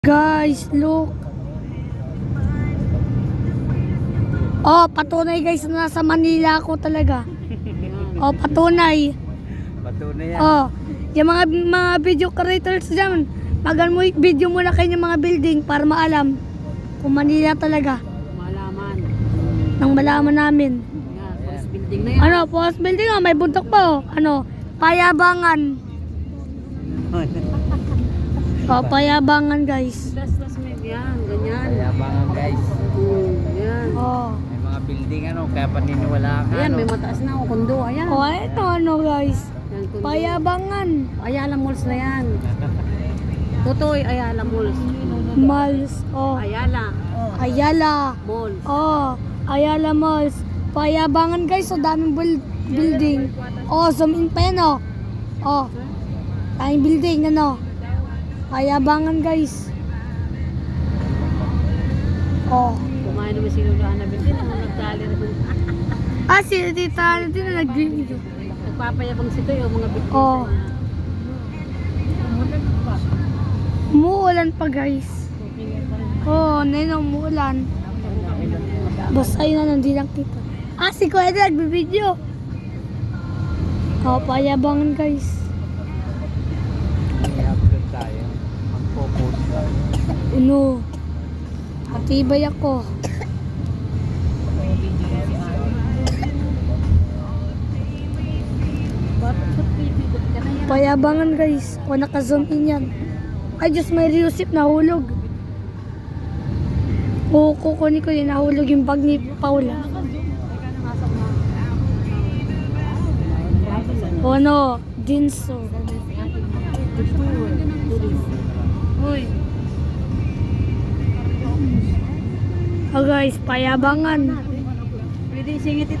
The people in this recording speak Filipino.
Guys, look. Oh, patunay guys na nasa Manila ako talaga. Oh, patunay. Patunay yan. Oh, yung mga video creators dyan, magan mo video muna kayo ng mga building para maalam kung Manila talaga. Malaman. Nang malaman namin. Yan, post building na yan. Ano, post building oh, may buntok pa oh. Ano, Payabangan. Oh, Payabangan guys. Tas may yan, ganyan. Kaya abangan guys. Yan. Oh. May mga building ano, kaya paniniwala ka. Ayan, ano. may mataas na ako, kondo. Ayan. Oh, ito ano guys. Yan, kondo. Payabangan. Ayala Malls na yan. Tutoy, Ayala Malls. Malls. Oh. Ayala Ayala. Malls. Oh, Ayala Malls. Payabangan guys, so daming building. Oh, zoom in pa yan oh. Oh, daming building ano. Payabangan guys. Oh. Kumain naman si Lolo Annabel din. Ang nagdali na dun. Ah, si Tita din na nag-video. Nagpapayabang si Toy, mga bigyan. Oh. Umuulan pa guys. Oh, neno umuulan. Basta yun na, hindi lang kita. Ah, si Kuya Ed nagbibideo. Oh, payabangan guys. I-upload tayo. Mag-post lang. Ano? Matibay ako. Payabangan guys. O naka-zoom in yan. Ay Diyos, may reusip nahulog. Oo, kukunin ko yun. Nahulog yung bag ni Paula. O ano? Dinso. Uy. Oh guys, payabangan. Pwede singit ito.